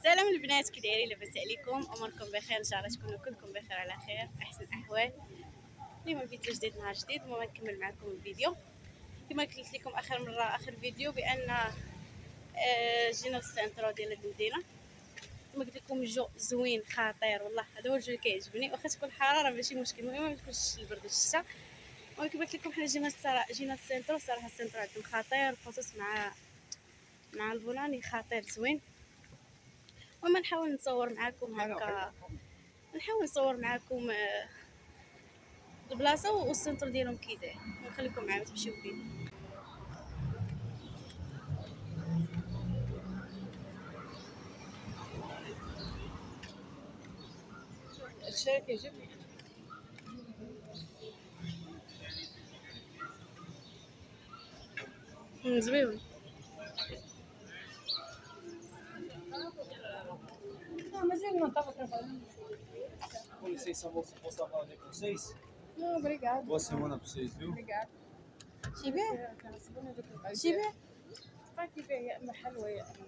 سلام البنات، كي دايرين؟ لاباس عليكم؟ اموركم بخير؟ ان شاء الله تكونوا كلكم بخير على خير احسن الاحوال. اليوم فيديو جديد، نهار جديد، المهم نكمل معكم الفيديو كما قلت لكم اخر فيديو بان جينا للسنترو ديال المدينه. كما قلت لكم جو زوين خطير والله، هذا هو الجو اللي كيعجبني، واخا تكون الحراره ماشي مشكل، المهم ما تكونش البرد والشتا. المهم كما قلت لكم حنا جينا للسنترو. صراحه السنترو عندهم خطير، خصوص مع البولاني خطير زوين. وما نحاول نصور معكم هكا، نحاول نصور معكم البلاصه والسنتر ديالهم كي داير، ونخليكم معايا تمشيو فيه. الشارع كيعجبني زوين. مازال não estava trabalhando. Com licença, moça, posso falar com vocês? Não, obrigada. Boa semana pra vocês, viu? Obrigada. شبه شبه فاكي فيها محل ويا في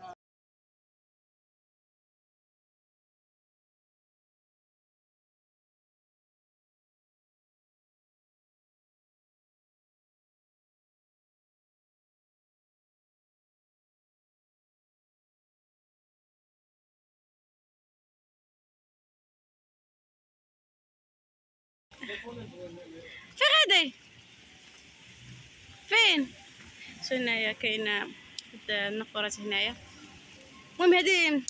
غادي فين؟ شو هنايا كاين النفورات هنايا. المهم هذه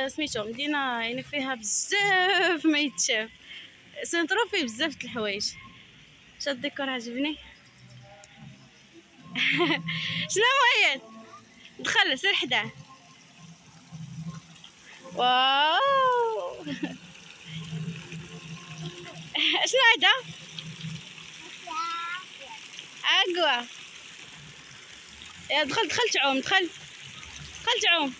سميتو مدينه يعني فيها بزاف ما يتشاف، سنترو فيه بزاف د الحوايج. شاد الديكور عجبني. شنو مؤيد؟ دخل سير حداه. واو شنو هذا؟ اقوى. يا دخل تعوم، دخل تعوم.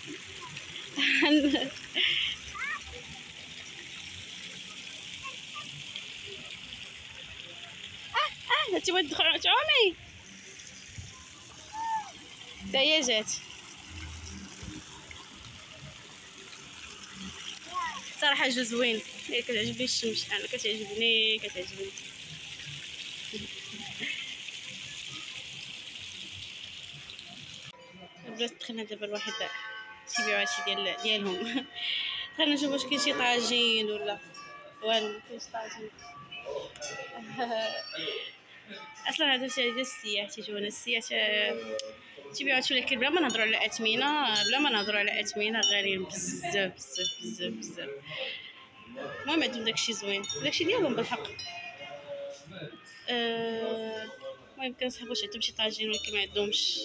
تبغي تعومي؟ تا هي جات. صراحه جو زوين، كتعجبني الشمس، انا كتعجبني. البنات دخلنا دابا لواحد تيبيعوا هادشي ديالهم. دخلنا نشوف واش كاين شي طاجين ولا والو. مكاينش طاجين. اصلا هذا الشيء ديال السياح، تيجيونا السياح تيبيعوا هادشي، ولكن بلا ما نهضروا على اثمنه غاليين بزاف. المهم عندهم داكشي زوين، داكشي ديالهم بالحق. المهم كنسحبوا عندهم شي طاجين ولكن ما عندهمش.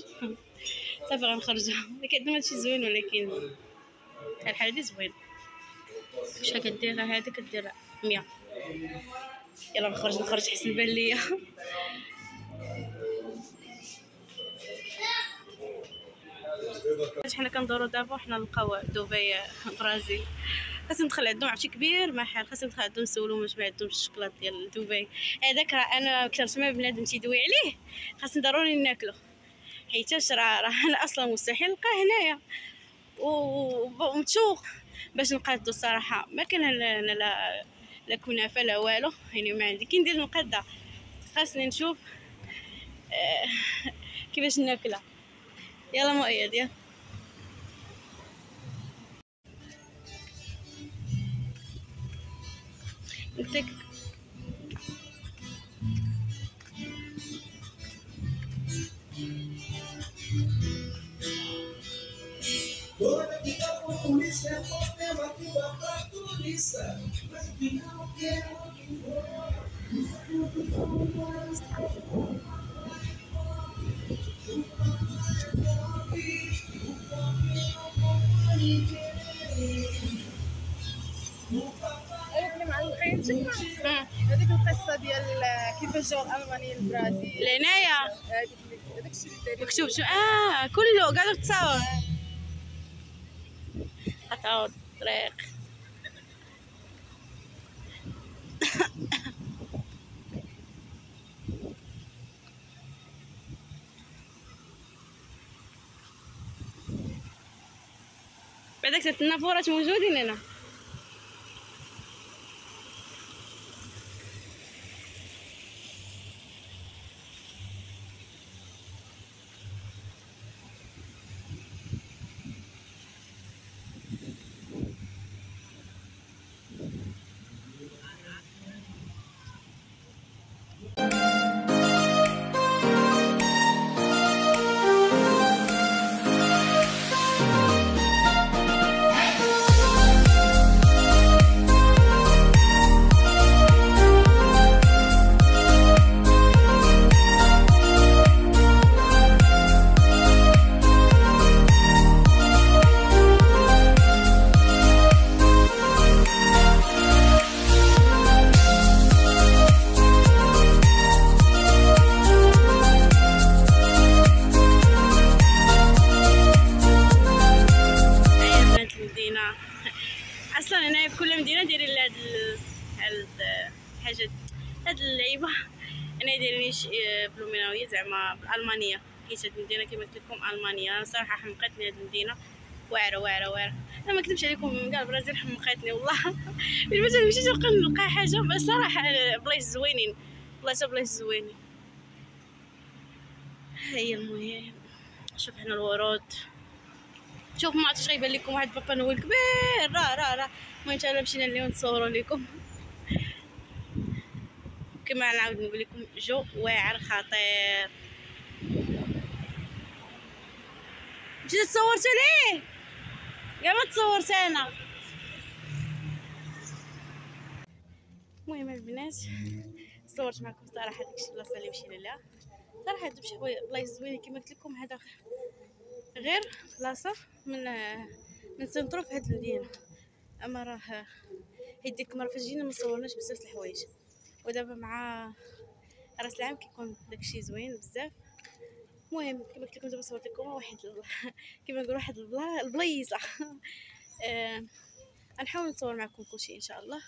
صافي غنخرجوا، ولكن عندهم هادشي زوين، ولكن الحاله دي زوين. شحال كدير هذه؟ كدير 100. يلا نخرج حسن بان ليا. حنا كندورو دابا وحنا نلقاو دبي برازيل. خاصنا ندخل عندهم عرفتي كبير محل، خاصنا ندخل عندهم نسولهم واش ما عندهمش الشوكولات ديال دبي. هذاك راه انا كثرت ما بنادم تيدوي عليه، خاصنا ضروري ناكلو، حيتاش راه انا اصلا مستحيل نلقاه هنايا ومتشوق باش نقادو. الصراحه ما كان لا كنافه لا والو، يعني ما عندي كي ندير نقاده. خاصني نشوف كيفاش ناكلها. يلا مؤيد يلا. قلتلك Toda vida com polícia é problema que dá pra turista. Mas que não quero que هذيك القصه ديال كيفاش جاو الالمانيين للبرازيل لهنايا، هذاك الشيء اللي مكتوب كله قاعد تصاور. قطعوا الطريق. بعدك 3 النافورات موجودين هنا. اصلا هنايا في كل مدينه دايرين هاد الحاجات، هاد اللعيبه انا دايرين بلوميناويه زعما بالالمانيه، حيت هاد المدينه كما قلت لكم المانيا. انا صراحه حمقتني هاد المدينه، واعره واعره واعره. انا ما كذبش عليكم، كاع البرازيل حمقتني والله. باش مشيت نلقى حاجه بصراحه بلايص زوينين، بلايص زوينين. هي المهم شوف هنا الورود، شوف ما عرفتش غيبان لكم واحد بابا نويل كبير راه المهم حتى مشينا ليه نصوروا لكم. كما نعاود نقول لكم جو واعر خطير. مشيت تصورت ليه كاع ما تصورت انا. المهم البنات صورت معكم صراحه داكشي البلاصه اللي مشينا لها. صراحه هادو شي بلايص زوينين كما قلت لكم. هذا غير بلاصه من سنترو في هاد المدينه، اما راه هيديك المره فاش جينا ما صورناش بزاف د الحوايج، ودابا مع راس العام كيكون داكشي زوين بزاف. المهم كما قلت لكم دابا صورت لكم واحد كما نقول واحد البلايصه. غنحاول نصور معكم كلشي ان شاء الله.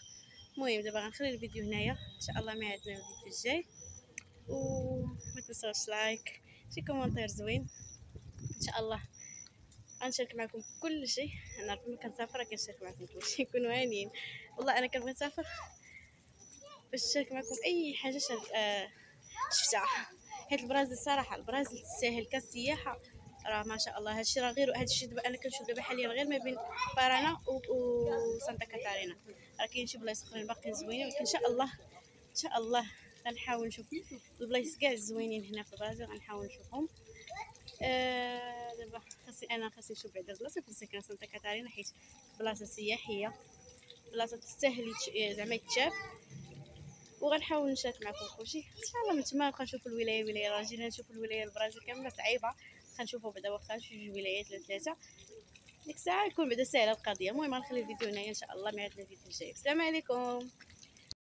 المهم دابا غنخلي الفيديو هنايا، ان شاء الله ميعادنا الفيديو الجاي. وما تنساوش لايك، شي كومونتير زوين. ان شاء الله غنشارك معكم كل شيء. انا ملي كنسافر كنشارك معكم كل شيء، كونوا هانيين. والله انا كنبغي نسافر باش نشارك معكم اي حاجه شفتها. حيت البرازيل صراحه البرازيل تستاهل كسياحه، راه ما شاء الله. هادشي راه غير هادشي دابا انا كنشوف دابا حاليا غير ما بين بارانا و سانتا كاتارينا، راه كاين شي بلايص اخرين باقيين زوينين، ولكن ان شاء الله غنحاول نشوف البلايص كاع زوينين هنا في البرازيل، غنحاول نشوفهم. دابا خاصني نشوف بعدا البلاصه فين ساكنه سانتا كاتارينا، حيت بلاصه سياحيه، بلاصه تستاهل زعما يتشاف. وغنحاول نشارك معكم كلشي ان شاء الله. من تما نبقى نشوف الولايه راه جينا نشوف الولايه البرازيل كامله صعيبه، غنشوفوا بعدا واخا شي 2 ولايات ولا 3 ديك الساعه يكون بعدا ساهله القضيه. المهم غنخلي الفيديو هنايا ان شاء الله، ميعادنا الفيديو الجاي. السلام عليكم.